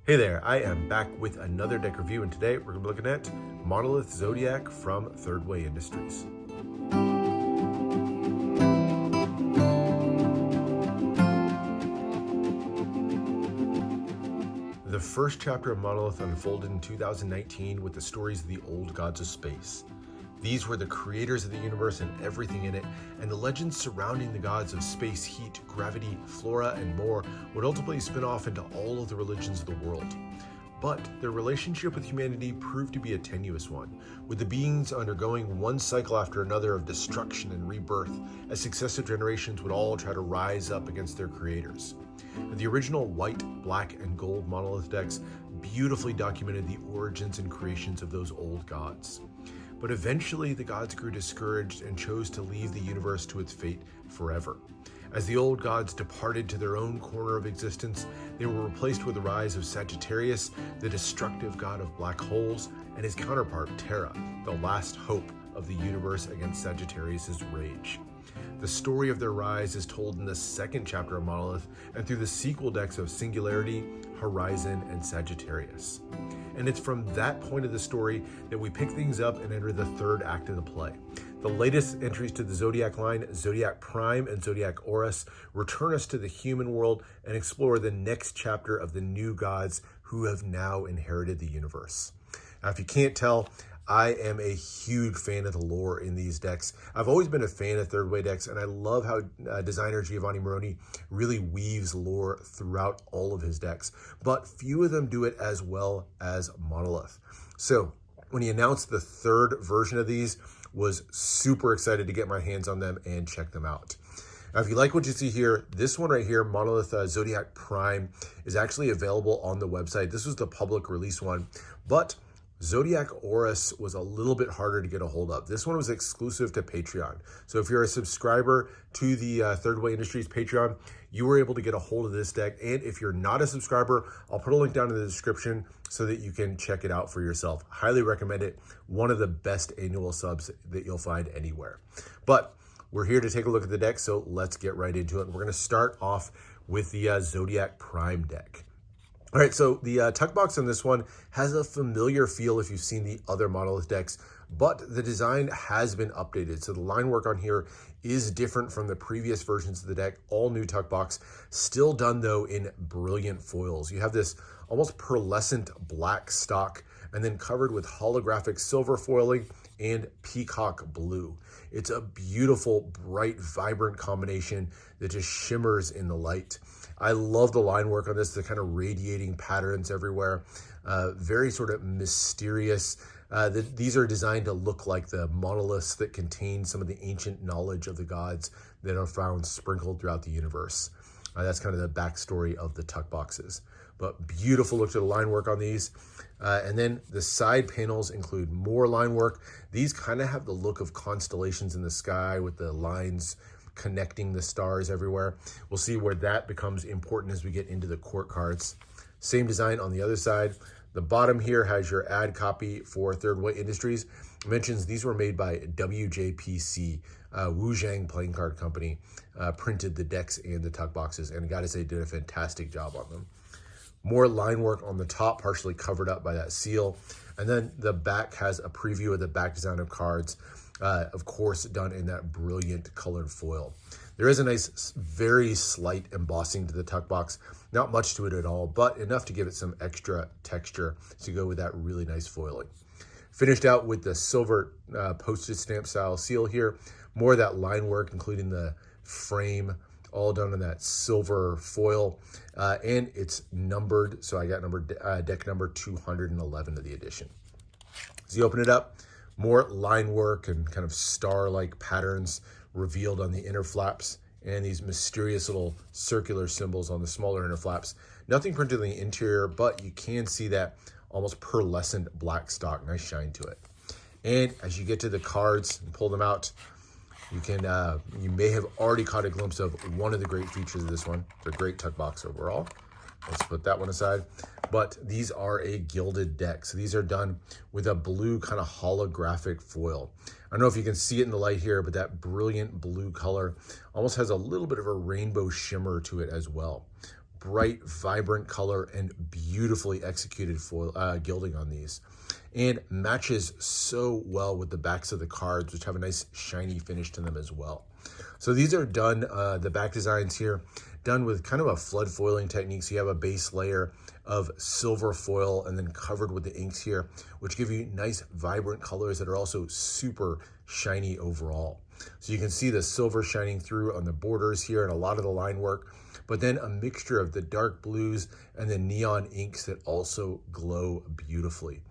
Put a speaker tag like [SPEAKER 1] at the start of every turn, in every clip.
[SPEAKER 1] Hey there, I am back with another deck review, and today we're going to be looking at Monolith Zodiac from Thirdway Industries. The first chapter of Monolith unfolded in 2019 with the stories of the old gods of space. These were the creators of the universe and everything in it, and the legends surrounding the gods of space, heat, gravity, flora, and more would ultimately spin off into all of the religions of the world. But their relationship with humanity proved to be a tenuous one, with the beings undergoing one cycle after another of destruction and rebirth, as successive generations would all try to rise up against their creators. The original white, black, and gold monolith decks beautifully documented the origins and creations of those old gods. But eventually the gods grew discouraged and chose to leave the universe to its fate forever. As the old gods departed to their own corner of existence, they were replaced with the rise of Sagittarius, the destructive god of black holes, and his counterpart, Terra, the last hope of the universe against Sagittarius' rage. The story of their rise is told in the second chapter of Monolith and through the sequel decks of Singularity, Horizon, and Sagittarius. And it's from that point of the story that we pick things up and enter the third act of the play. The latest entries to the Zodiac line, Zodiac Prime and Zodiac Aurus, return us to the human world and explore the next chapter of the new gods who have now inherited the universe. Now, if you can't tell, I am a huge fan of the lore in these decks. I've always been a fan of Thirdway decks, and I love how designer Giovanni Moroni really weaves lore throughout all of his decks, but few of them do it as well as Monolith. So when he announced the third version of these, was super excited to get my hands on them and check them out. Now, if you like what you see here, this one right here, Monolith Zodiac Prime, is actually available on the website. This was the public release one, but Zodiac Aurus was a little bit harder to get a hold of. This one was exclusive to Patreon. So if you're a subscriber to the Thirdway Industries Patreon, you were able to get a hold of this deck. And if you're not a subscriber, I'll put a link down in the description so that you can check it out for yourself. Highly recommend it. One of the best annual subs that you'll find anywhere. But we're here to take a look at the deck, so let's get right into it. We're going to start off with the Zodiac Prime deck. All right, so the tuck box on this one has a familiar feel if you've seen the other Monolith decks, but the design has been updated. So the line work on here is different from the previous versions of the deck. All new tuck box, still done though in brilliant foils. You have this almost pearlescent black stock and then covered with holographic silver foiling and peacock blue. It's a beautiful, bright, vibrant combination that just shimmers in the light. I love the line work on this, the kind of radiating patterns everywhere. Very sort of mysterious. These are designed to look like the monoliths that contain some of the ancient knowledge of the gods that are found sprinkled throughout the universe. That's kind of the backstory of the tuck boxes. But beautiful look to the line work on these. And then the side panels include more line work. These kind of have the look of constellations in the sky with the lines connecting the stars everywhere. We'll see where that becomes important as we get into the court cards. Same design on the other side. The bottom here has your ad copy for Thirdway Industries. It mentions these were made by WJPC, Wu Zhang Playing Card Company, printed the decks and the tuck boxes, and I gotta say, did a fantastic job on them. More line work on the top, partially covered up by that seal. And then the back has a preview of the back design of cards, of course, done in that brilliant colored foil. There is a nice, very slight embossing to the tuck box. Not much to it at all, but enough to give it some extra texture to go with that really nice foiling. Finished out with the silver postage stamp style seal here. More of that line work, including the frame, all done in that silver foil, and it's numbered, so I got deck number 211 of the edition. As you open it up, more line work and kind of star-like patterns revealed on the inner flaps, and these mysterious little circular symbols on the smaller inner flaps. Nothing printed in the interior, but you can see that almost pearlescent black stock, nice shine to it. And as you get to the cards and pull them out, you may have already caught a glimpse of one of the great features of this one. It's a great tuck box overall. Let's put that one aside. But these are a gilded deck. So these are done with a blue kind of holographic foil. I don't know if you can see it in the light here, but that brilliant blue color almost has a little bit of a rainbow shimmer to it as well. bright, vibrant color and beautifully executed foil gilding on these, and matches so well with the backs of the cards, which have a nice shiny finish to them as well. So these are done, the back designs here, done with kind of a flood foiling technique. So you have a base layer of silver foil and then covered with the inks here, which give you nice vibrant colors that are also super shiny overall. So you can see the silver shining through on the borders here and a lot of the line work, but then a mixture of the dark blues and the neon inks that also glow beautifully.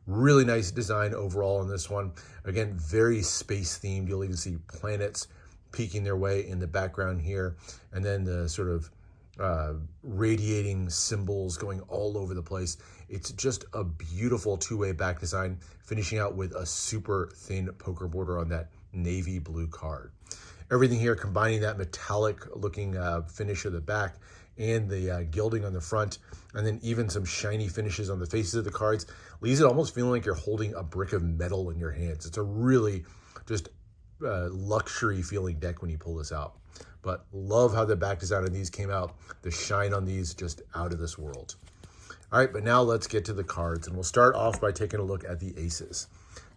[SPEAKER 1] Really nice design overall on this one. Again, very space themed. You'll even see planets peeking their way in the background here, and then the sort of radiating symbols going all over the place. It's just a beautiful two-way back design, finishing out with a super thin poker border on that navy blue card. Everything here combining that metallic looking finish of the back and the gilding on the front, and then even some shiny finishes on the faces of the cards, leaves it almost feeling like you're holding a brick of metal in your hands. It's a really just luxury feeling deck when you pull this out. But love how the back design of these came out. The shine on these just out of this world. All right, but now let's get to the cards, and we'll start off by taking a look at the aces.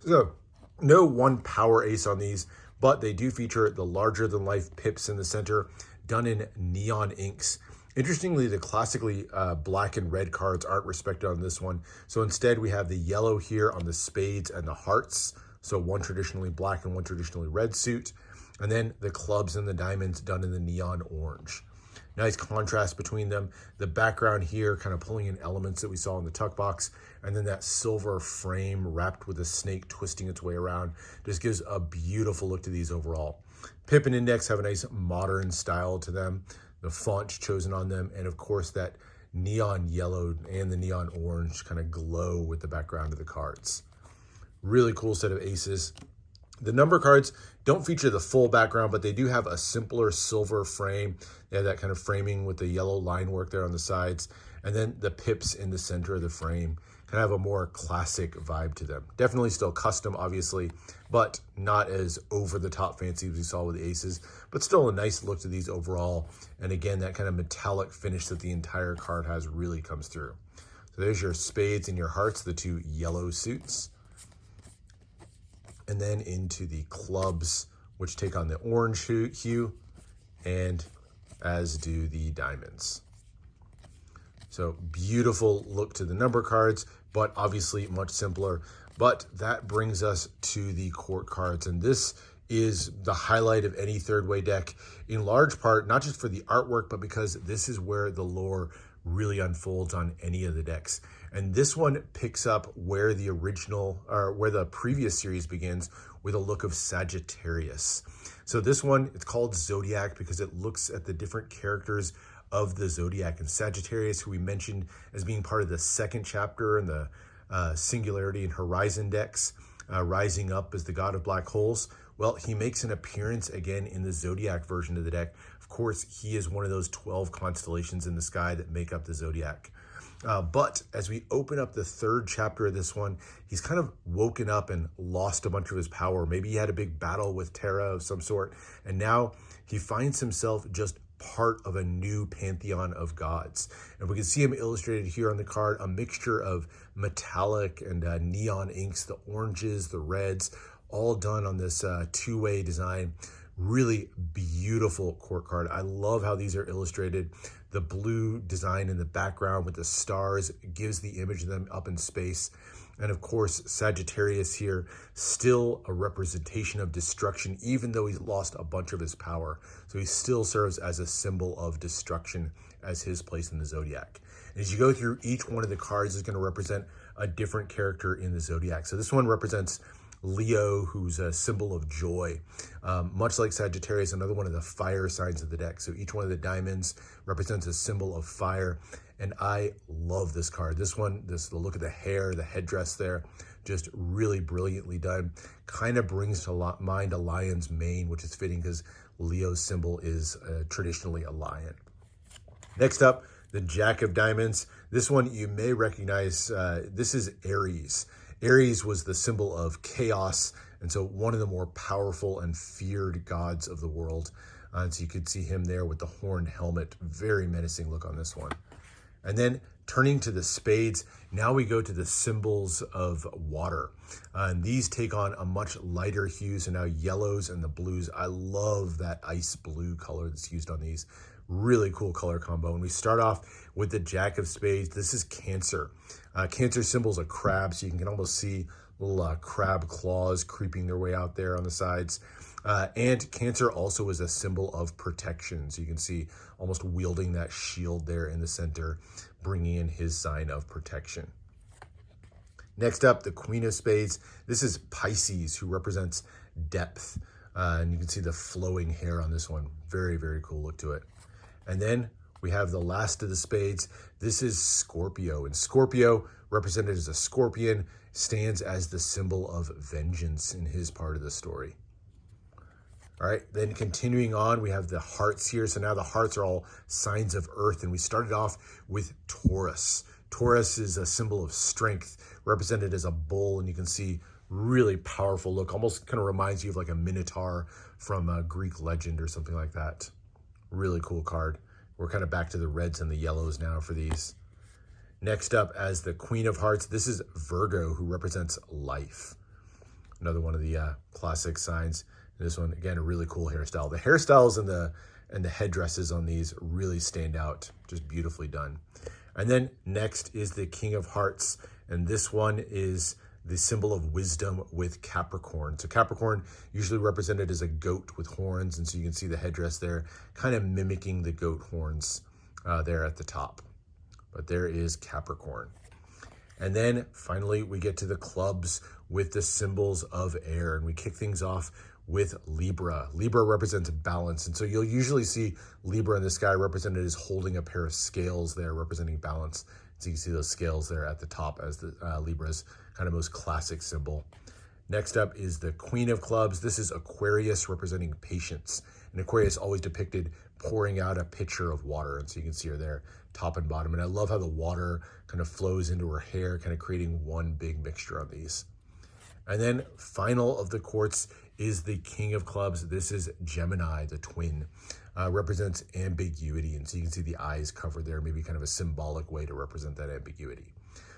[SPEAKER 1] So no one power ace on these, but they do feature the larger than life pips in the center, done in neon inks. Interestingly, the classically black and red cards aren't respected on this one. So instead we have the yellow here on the spades and the hearts. So one traditionally black and one traditionally red suit. And then the clubs and the diamonds done in the neon orange. Nice contrast between them. The background here kind of pulling in elements that we saw in the tuck box. And then that silver frame wrapped with a snake twisting its way around. Just gives a beautiful look to these overall. Pip and index have a nice modern style to them. The font chosen on them. And of course that neon yellow and the neon orange kind of glow with the background of the cards. Really cool set of aces. The number cards don't feature the full background, but they do have a simpler silver frame. They have that kind of framing with the yellow line work there on the sides. And then the pips in the center of the frame kind of have a more classic vibe to them. Definitely still custom, obviously, but not as over-the-top fancy as we saw with the aces, but still a nice look to these overall. And again, that kind of metallic finish that the entire card has really comes through. So there's your spades and your hearts, the two yellow suits. And then into the clubs, which take on the orange hue, and as do the diamonds. So beautiful look to the number cards, but obviously much simpler. But that brings us to the court cards, and this is the highlight of any Thirdway deck, in large part, not just for the artwork, but because this is where the lore really unfolds on any of the decks. And this one picks up where the original, or where the previous series begins, with a look of Sagittarius. So this one, it's called Zodiac because it looks at the different characters of the Zodiac. And Sagittarius, who we mentioned as being part of the second chapter in the Singularity and Horizon decks, rising up as the god of black holes. Well, he makes an appearance again in the Zodiac version of the deck. Of course, he is one of those 12 constellations in the sky that make up the Zodiac. But as we open up the third chapter of this one, he's kind of woken up and lost a bunch of his power. Maybe he had a big battle with Terra of some sort, and now he finds himself just part of a new pantheon of gods. And we can see him illustrated here on the card, a mixture of metallic and neon inks, the oranges, the reds, all done on this two-way design. Really beautiful court card. I love how these are illustrated. The blue design in the background with the stars gives the image of them up in space. And of course, Sagittarius here, still a representation of destruction, even though he's lost a bunch of his power. So he still serves as a symbol of destruction as his place in the Zodiac. And as you go through, each one of the cards is going to represent a different character in the Zodiac. So this one represents Leo, who's a symbol of joy. Much like Sagittarius, another one of the fire signs of the deck. So each one of the diamonds represents a symbol of fire. And I love this card. This one, the look of the hair, the headdress there, just really brilliantly done. Kind of brings to mind a lion's mane, which is fitting because Leo's symbol is traditionally a lion. Next up, the Jack of Diamonds. This one you may recognize. This is Ares. Ares was the symbol of chaos, and so one of the more powerful and feared gods of the world. And so you could see him there with the horned helmet. Very menacing look on this one. And then turning to the spades, now we go to the symbols of water. And these take on a much lighter hue, so now yellows and the blues. I love that ice blue color that's used on these. Really cool color combo. And we start off with the Jack of Spades. This is Cancer. Cancer symbol's a crab, so you can almost see little crab claws creeping their way out there on the sides. And Cancer also is a symbol of protection. So you can see almost wielding that shield there in the center, bringing in his sign of protection. Next up, the Queen of Spades. This is Pisces, who represents depth. And you can see the flowing hair on this one. Very, very cool look to it. And then we have the last of the spades. This is Scorpio. And Scorpio, represented as a scorpion, stands as the symbol of vengeance in his part of the story. All right, then continuing on, we have the hearts here. So now the hearts are all signs of earth, and we started off with Taurus. Taurus is a symbol of strength, represented as a bull, and you can see really powerful look. Almost kind of reminds you of like a minotaur from a Greek legend or something like that. Really cool card. We're kind of back to the reds and the yellows now for these. Next up, as the Queen of Hearts, this is Virgo, who represents life. Another one of the classic signs. This one, again, a really cool hairstyle. The hairstyles and the headdresses on these really stand out. Just beautifully done. And then next is the King of Hearts. And this one is the symbol of wisdom with Capricorn. So Capricorn usually represented as a goat with horns. And so you can see the headdress there, kind of mimicking the goat horns there at the top. But there is Capricorn. And then finally, we get to the clubs with the symbols of air. And we kick things off with Libra. Libra represents balance. And so you'll usually see Libra in the sky represented as holding a pair of scales there, representing balance. So you can see those scales there at the top as the Libra's kind of most classic symbol. Next up is the Queen of Clubs. This is Aquarius, representing patience. And Aquarius always depicted pouring out a pitcher of water. And so you can see her there, top and bottom. And I love how the water kind of flows into her hair, kind of creating one big mixture on these. And then final of the courts is the King of Clubs. This is Gemini, the twin. Represents ambiguity. And so you can see the eyes covered there, maybe kind of a symbolic way to represent that ambiguity.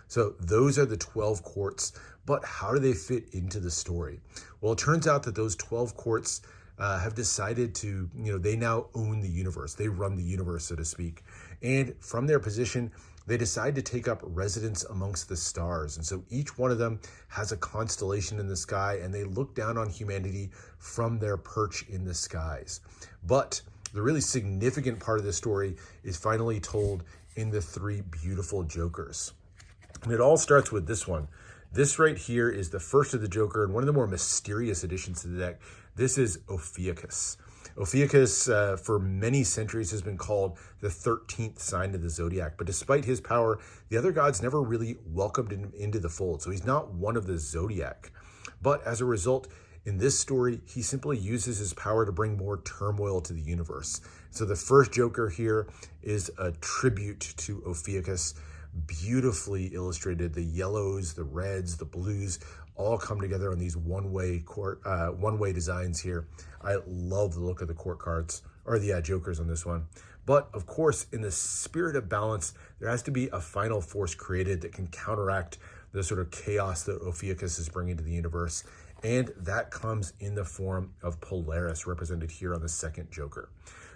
[SPEAKER 1] So those are the 12 courts, but how do they fit into the story? Well, it turns out that those 12 courts have decided to, they now own the universe. They run the universe, so to speak. And from their position, they decide to take up residence amongst the stars. And so each one of them has a constellation in the sky, and they look down on humanity from their perch in the skies. But the really significant part of the story is finally told in the three beautiful jokers. And it all starts with this one. This right here is the first of the Joker and one of the more mysterious additions to the deck. This is Ophiuchus. Ophiuchus, for many centuries, has been called the 13th sign of the Zodiac. But despite his power, the other gods never really welcomed him into the fold. So he's not one of the Zodiac. But as a result, in this story, he simply uses his power to bring more turmoil to the universe. So the first Joker here is a tribute to Ophiuchus, beautifully illustrated. The yellows, the reds, the blues all come together on these one-way designs here. I love the look of the court cards, or the jokers on this one. But of course, in the spirit of balance, there has to be a final force created that can counteract the sort of chaos that Ophiuchus is bringing to the universe. And that comes in the form of Polaris, represented here on the second Joker.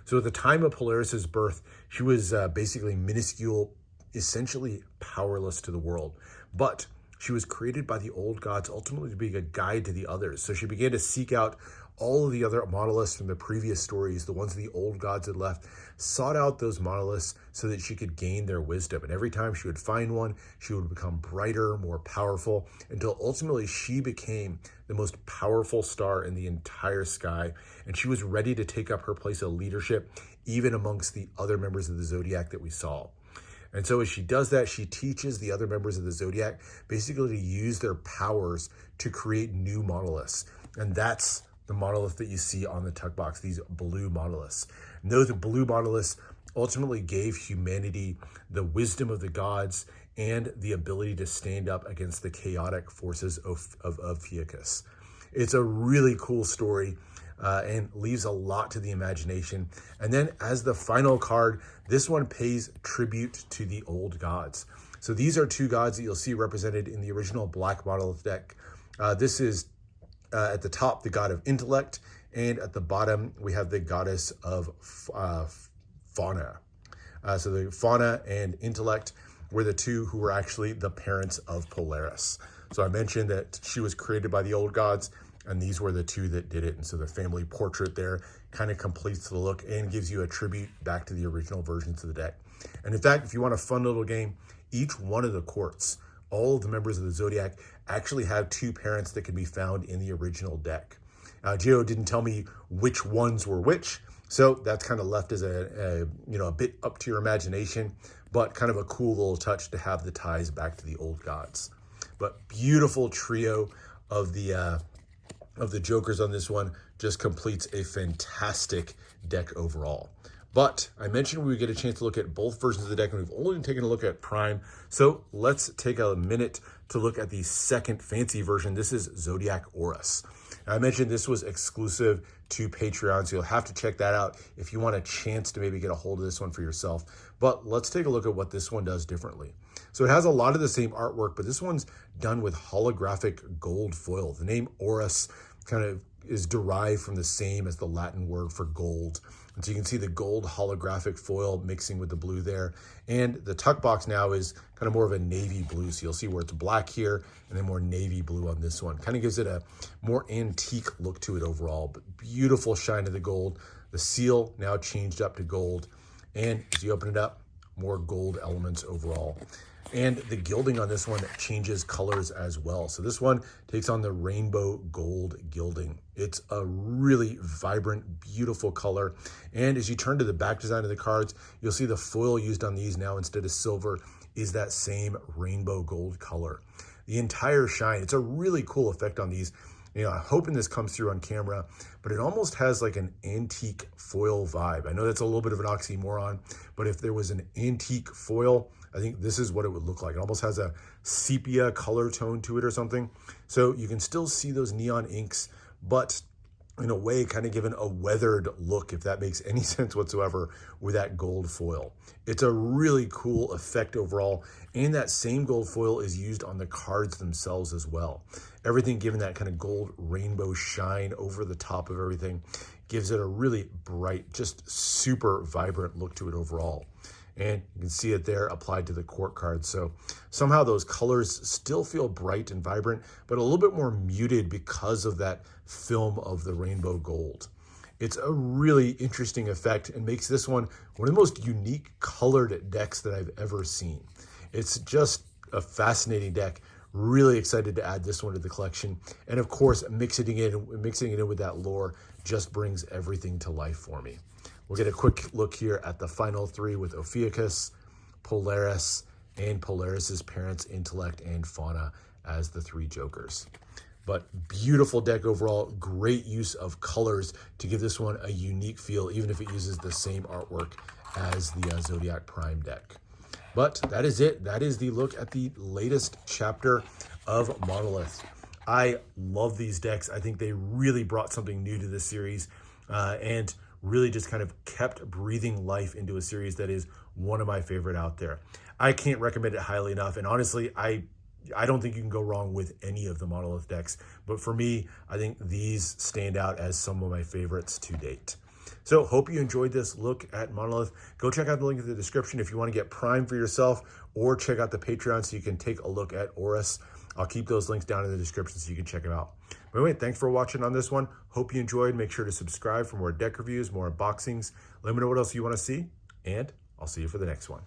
[SPEAKER 1] So at the time of Polaris's birth, she was basically minuscule, essentially powerless to the world. But she was created by the old gods ultimately to be a guide to the others. So she began to seek out all of the other monoliths from the previous stories, the ones the old gods had left, sought out those monoliths so that she could gain their wisdom. And every time she would find one, she would become brighter, more powerful, until ultimately she became the most powerful star in the entire sky. And she was ready to take up her place of leadership, even amongst the other members of the Zodiac that we saw. And so as she does that, she teaches the other members of the Zodiac basically to use their powers to create new monoliths. And that's the monolith that you see on the tuck box, these blue monoliths. And those blue monoliths ultimately gave humanity the wisdom of the gods and the ability to stand up against the chaotic forces of Ophiuchus. It's a really cool story. and leaves a lot to the imagination. And then as the final card, this one pays tribute to the old gods. So these are two gods that you'll see represented in the original Black Monolith deck. This is at the top, the god of intellect, and at the bottom, we have the goddess of fauna. So the fauna and intellect were the two who were actually the parents of Polaris. So I mentioned that she was created by the old gods, and these were the two that did it. And so the family portrait there kind of completes the look and gives you a tribute back to the original versions of the deck. And in fact, if you want a fun little game, each one of the courts, all of the members of the Zodiac actually have two parents that can be found in the original deck. Geo didn't tell me which ones were which, so that's kind of left as a bit up to your imagination, but kind of a cool little touch to have the ties back to the old gods. But beautiful trio of the Jokers on this one just completes a fantastic deck overall. But I mentioned we would get a chance to look at both versions of the deck, and we've only taken a look at Prime. So let's take a minute to look at the second fancy version. This is Zodiac Aurus. Now, I mentioned this was exclusive to Patreon, so you'll have to check that out if you want a chance to maybe get a hold of this one for yourself. But let's take a look at what this one does differently. So it has a lot of the same artwork, but this one's done with holographic gold foil. The name Aurus kind of is derived from the same as the Latin word for gold. And so you can see the gold holographic foil mixing with the blue there. And the tuck box now is kind of more of a navy blue. So you'll see where it's black here and then more navy blue on this one. Kind of gives it a more antique look to it overall, but beautiful shine of the gold. The seal now changed up to gold. And as you open it up, more gold elements overall. And the gilding on this one changes colors as well. So this one takes on the rainbow gold gilding. It's a really vibrant, beautiful color. And as you turn to the back design of the cards, you'll see the foil used on these now instead of silver is that same rainbow gold color. The entire shine, it's a really cool effect on these. I'm hoping this comes through on camera, but it almost has like an antique foil vibe. I know that's a little bit of an oxymoron, but if there was an antique foil, I think this is what it would look like. It almost has a sepia color tone to it or something. So you can still see those neon inks, but in a way kind of given a weathered look, if that makes any sense whatsoever, with that gold foil. It's a really cool effect overall, and that same gold foil is used on the cards themselves as well. Everything given that kind of gold rainbow shine over the top of everything gives it a really bright, just super vibrant look to it overall. And you can see it there applied to the court cards. So somehow those colors still feel bright and vibrant, but a little bit more muted because of that film of the rainbow gold. It's a really interesting effect and makes this one of the most unique colored decks that I've ever seen. It's just a fascinating deck. Really excited to add this one to the collection. And of course, mixing it in with that lore just brings everything to life for me. We'll get a quick look here at the final three with Ophiuchus, Polaris, and Polaris's parents, Intellect and Fauna, as the three Jokers. But beautiful deck overall, great use of colors to give this one a unique feel, even if it uses the same artwork as the Zodiac Prime deck. But that is it. That is the look at the latest chapter of Monolith. I love these decks. I think they really brought something new to this series and really just kind of kept breathing life into a series that is one of my favorite out there. I can't recommend it highly enough. And honestly, I don't think you can go wrong with any of the Monolith decks. But for me, I think these stand out as some of my favorites to date. So hope you enjoyed this look at Monolith. Go check out the link in the description if you want to get Prime for yourself, or check out the Patreon so you can take a look at Aurus. I'll keep those links down in the description so you can check them out. But anyway, thanks for watching on this one. Hope you enjoyed. Make sure to subscribe for more deck reviews, more unboxings. Let me know what else you want to see, and I'll see you for the next one.